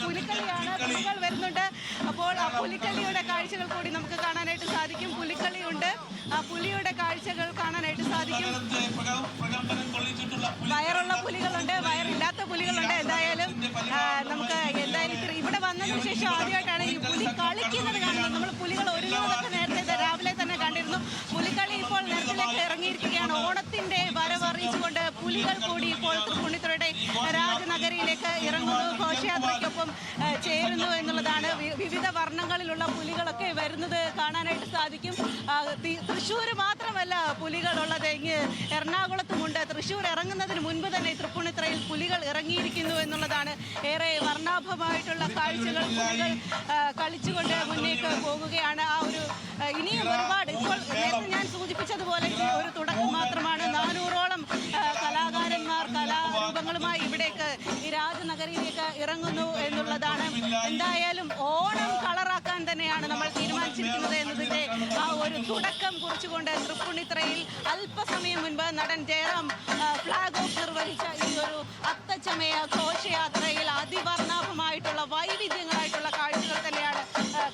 പുലിക്കളിയാണ്. പുലികൾ വരുന്നുണ്ട്. അപ്പോൾ ആ പുലിക്കളിയുടെ കാഴ്ചകൾ കൂടി നമുക്ക് കാണാനായിട്ട് സാധിക്കും. പുലിക്കളിയുണ്ട്, ആ പുലിയുടെ കാഴ്ചകൾ കാണാനായിട്ട് സാധിക്കും. വയറുള്ള പുലികളുണ്ട്, വയറില്ലാത്ത പുലികളുണ്ട്. എന്തായാലും നമുക്ക് ഇവിടെ വന്നതിന് ശേഷം ആദ്യമായിട്ടാണ് ഈ പുലി കളിക്കുന്നത് കാണുന്നത്. നമ്മൾ പുലികൾ ഒരുങ്ങുന്നതൊക്കെ നേരത്തെ രാവിലെ തന്നെ കണ്ടിരുന്നു. പുലിക്കളി ഇപ്പോൾ നിരത്തിലേക്ക് ഇറങ്ങിയിരിക്കുകയാണ്. ഓണത്തിന്റെ വരവറിയിച്ചുകൊണ്ട് പുലികൾ കൂടി ഇപ്പോൾ തൃപ്പൂണിത്തുറയുടെ രാജനഗരിയിലേക്ക് ഇറങ്ങുന്നു, ഘോഷയാത്രയ്ക്കൊപ്പം ചേരുന്നു എന്നുള്ളതാണ്. വിവിധ വർണ്ണങ്ങളിലുള്ള പുലികളൊക്കെ വരുന്നത് കാണാനായിട്ട് സാധിക്കും. തൃശ്ശൂർ മാത്രമല്ല പുലികളുള്ളത്, ഇങ്ങ് എറണാകുളത്തുമുണ്ട്. തൃശ്ശൂർ ഇറങ്ങുന്നതിന് മുൻപ് തന്നെ തൃപ്പൂണിത്തുറയിൽ പുലികൾ ഇറങ്ങിയിരിക്കുന്നു എന്നുള്ളതാണ്. ഏറെ വർണ്ണാഭമായിട്ടുള്ള കാഴ്ചകൾ. പുലികൾ കളിച്ചുകൊണ്ട് മുന്നേക്ക് പോകുകയാണ്. ആ ഒരു ഇനിയും ഒരുപാട്, ഇപ്പോൾ നേരത്തെ ഞാൻ സൂചിപ്പിച്ചതുപോലെ ഒരു തുടക്കം മാത്രമാണ്. 400ഓളം കലാകാരന്മാർ കലാരൂപങ്ങളുമായി ഇവിടേക്ക് ഈ രാജനഗരിയിലേക്ക് ഇറങ്ങുന്നു എന്നുള്ളതാണ്. എന്തായാലും ഓണം കളറാക്കാൻ തന്നെയാണ് നമ്മൾ തീരുമാനിച്ചിരിക്കുന്നത് എന്നതിന്റെ ആ ഒരു തുടക്കം കുറിച്ചുകൊണ്ട് തൃപ്പൂണിത്തുറയിൽ അല്പസമയം മുൻപ് നടൻ ജയറാം ഫ്ലാഗ് ഓഫ് നിർവഹിച്ച ഈ ഒരു അത്തച്ചമയ ഘോഷയാത്രയിൽ അതിവർണ്ണാഭമായിട്ടുള്ള വൈവിധ്യങ്ങളായിട്ടുള്ള കാഴ്ചകൾ തന്നെയാണ്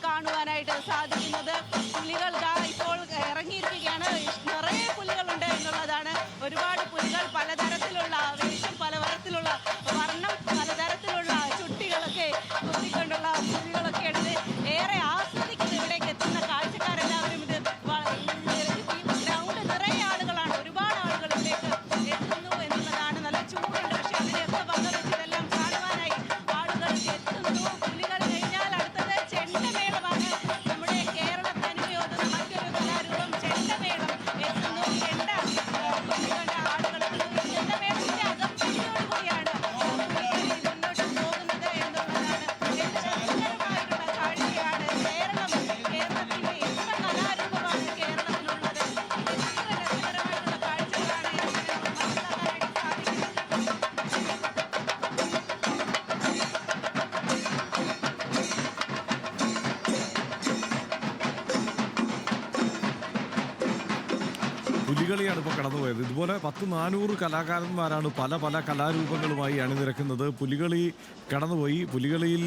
കാണുവാനായിട്ട് സാധിക്കുന്നത്. പുലികൾ ഇപ്പോൾ ഇറങ്ങിയിരിക്കുകയാണ്. നിറയെ പുലികളുണ്ട് എന്നുള്ളതാണ്. ഒരുപാട് പുലികൾ, പലതരത്തിലുള്ള വേഷം, പലതരത്തിലുള്ള വർണ്ണം, പലതരത്തിലുള്ള ചുട്ടികളൊക്കെ കുത്തിക്കൊണ്ടുള്ള പുലികളൊക്കെ എടുത്ത് ഏറെ ആസ്വദിക്കുന്ന ഇവിടേക്ക് എത്തുന്ന കാഴ്ചക്കാരെല്ലാവരും ഇത് ഗ്രൗണ്ട് നിറയെ ആളുകളാണ്. ഒരുപാട് ആളുകൾ ഇവിടേക്ക് എത്തുന്നു എന്നുള്ളതാണ്. നല്ല ചൂടുണ്ട്, പക്ഷെ അതിനെയൊക്കെ വന്നവച്ച് ഇതെല്ലാം കാണുവാനായി ആളുകൾ എത്തുന്നു. പുലികൾ കഴിഞ്ഞാൽ അടുത്തത് ചെണ്ടമേളമാണ്. നമ്മുടെ കേരള തനിമയോടുന്ന മറ്റൊരു കലാരൂപം ചെണ്ടമേളം എത്തുന്നു. പുലികളുടെ ആളുകൾ ചെണ്ടമേളത്തിന്റെ അകമ്പടിയോടുകൂടിയാണ് പുലികളി മുന്നോട്ട് പോകുന്നത് എന്നുള്ളതാണ്. രസകരമായിട്ടുള്ള കാഴ്ചയാണ്. കേരളത്തിന്റെ എത്ര കലാരൂപമാണ് കേരളത്തിലുള്ളത്. എത്ര രസകരമായിട്ടുള്ള കാഴ്ചകളാണ് എന്ന് മനസ്സിലാക്കാനായിട്ട് സാധിക്കുന്നത്. പുലികളിയാണ് ഇപ്പോൾ കടന്നുപോയത്. ഇതുപോലെ 400 കലാകാരന്മാരാണ് പല പല കലാരൂപങ്ങളുമായി അണിനിരക്കുന്നത്. പുലികളി കടന്നുപോയി. പുലികളിയിൽ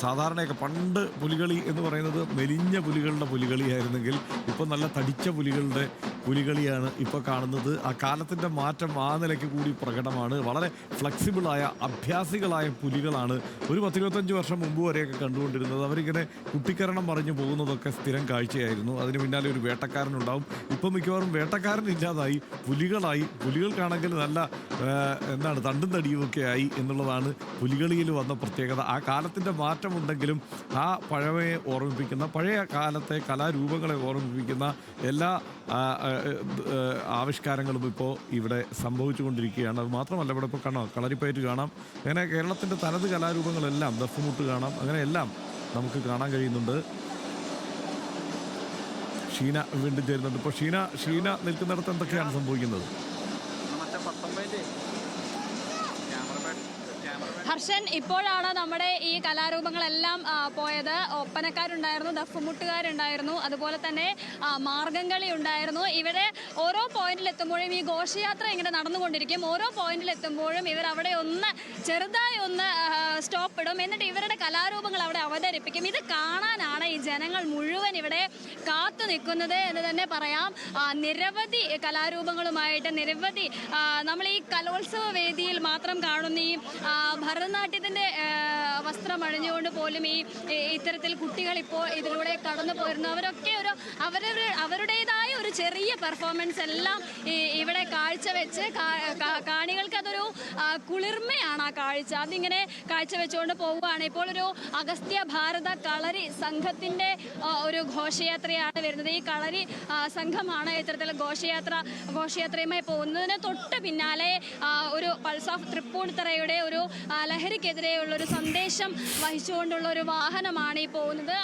സാധാരണയൊക്കെ പണ്ട് പുലികളി എന്ന് പറയുന്നത് മെലിഞ്ഞ പുലികളുടെ പുലികളിയായിരുന്നെങ്കിൽ ഇപ്പോൾ നല്ല തടിച്ച പുലികളുടെ പുലികളിയാണ് ഇപ്പോൾ കാണുന്നത്. ആ കാലത്തിൻ്റെ മാറ്റം ആ നിലയ്ക്ക് കൂടി പ്രകടമാണ്. വളരെ ഫ്ലെക്സിബിളായ അഭ്യാസികളായ പുലികളാണ് ഒരു 10-25 വർഷം മുമ്പ് വരെയൊക്കെ കണ്ടുകൊണ്ടിരുന്നത്. അവരിങ്ങനെ കുട്ടിക്കരണം മറിഞ്ഞു പോകുന്നതൊക്കെ സ്ഥിരം കാഴ്ചയായിരുന്നു. അതിന് പിന്നാലെ ഒരു വേട്ടക്കാരനുണ്ടാവും. ഇപ്പം മിക്കവാറും വേട്ടക്കാരനില്ലാതായി, പുലികളായി. പുലികൾക്കാണെങ്കിൽ നല്ല തണ്ടും തടിയും ഒക്കെ ആയി എന്നുള്ളതാണ് പുലികളിയിൽ വന്ന പ്രത്യേകത. ആ കാലത്തിൻ്റെ മാറ്റമുണ്ടെങ്കിലും ആ പഴമയെ ഓർമ്മിപ്പിക്കുന്ന, പഴയ കാലത്തെ കലാരൂപങ്ങളെ ഓർമ്മിപ്പിക്കുന്ന എല്ലാ ആവിഷ്കാരങ്ങളും ഇപ്പോൾ ഇവിടെ സംഭവിച്ചു കൊണ്ടിരിക്കുകയാണ്. അത് മാത്രമല്ല, ഇവിടെ ഇപ്പോൾ കാണാം കളരിപ്പയറ്റ് കാണാം. അങ്ങനെ കേരളത്തിൻ്റെ തനത് കലാരൂപങ്ങളെല്ലാം, ദഫ്മുട്ട് കാണാം. അങ്ങനെ എല്ലാം നമുക്ക് കാണാൻ കഴിയുന്നുണ്ട്. ഷീന വീണ്ടും ചേരുന്നുണ്ട്. ഇപ്പോൾ ഷീന നിൽക്കുന്നിടത്ത് എന്തൊക്കെയാണ് സംഭവിക്കുന്നത്? ഹർഷൻ, ഇപ്പോഴാണ് നമ്മുടെ ഈ കലാരൂപങ്ങളെല്ലാം പോയത്. ഒപ്പനക്കാരുണ്ടായിരുന്നു, ദഫ്മുട്ടുകാരുണ്ടായിരുന്നു, അതുപോലെ തന്നെ മാർഗംകളി ഉണ്ടായിരുന്നു. ഇവിടെ ഓരോ പോയിന്റിലെത്തുമ്പോഴും ഈ ഘോഷയാത്ര ഇങ്ങനെ നടന്നുകൊണ്ടിരിക്കും. ഓരോ പോയിന്റിലെത്തുമ്പോഴും ഇവർ അവിടെ ചെറുതായി ഒന്ന് സ്റ്റോപ്പ് ഇടും. എന്നിട്ട് ഇവരുടെ കലാരൂപങ്ങൾ അവിടെ അവതരിപ്പിക്കും. ഇത് കാണാനാണ് ഈ ജനങ്ങൾ മുഴുവൻ ഇവിടെ കാത്തു നിൽക്കുന്നത് എന്ന് തന്നെ പറയാം. നിരവധി കലാരൂപങ്ങളുമായിട്ട് നിരവധി നമ്മൾ ഈ കലോത്സവ വേദിയിൽ മാത്രം കാണുന്ന ഈ ഭരതനാട്യത്തിൻ്റെ വസ്ത്രം അണിഞ്ഞുകൊണ്ട് പോലും ഇത്തരത്തിൽ കുട്ടികൾ ഇപ്പോൾ ഇതിലൂടെ കടന്നു പോയിരുന്നു. അവരൊക്കെ അവരുടേതായ ഒരു ചെറിയ പെർഫോമൻസ് എല്ലാം ഇവിടെ കാഴ്ചവെച്ച് കാണികൾക്ക് അതൊരു കുളിർമയാണ്. ആ കാഴ്ച അതിങ്ങനെ കാഴ്ചവെച്ചുകൊണ്ട് പോവുകയാണ്. ഇപ്പോൾ ഒരു അഗസ്ത്യ ഭാരത കളരി സംഘത്തിൻ്റെ ഒരു ഘോഷയാത്രയാണ് വരുന്നത്. ഈ കളരി സംഘമാണ് ഇത്തരത്തിൽ ഘോഷയാത്രയുമായി പോകുന്നതിന് തൊട്ട് പിന്നാലെ ഒരു പൾസ് ഓഫ് തൃപ്പൂണിത്തുറയുടെ ഒരു ലഹരിക്കെതിരെയുള്ള ഒരു സന്ദേശം വഹിച്ചുകൊണ്ടുള്ള ഒരു വാഹനമാണ് ഈ പോകുന്നത്.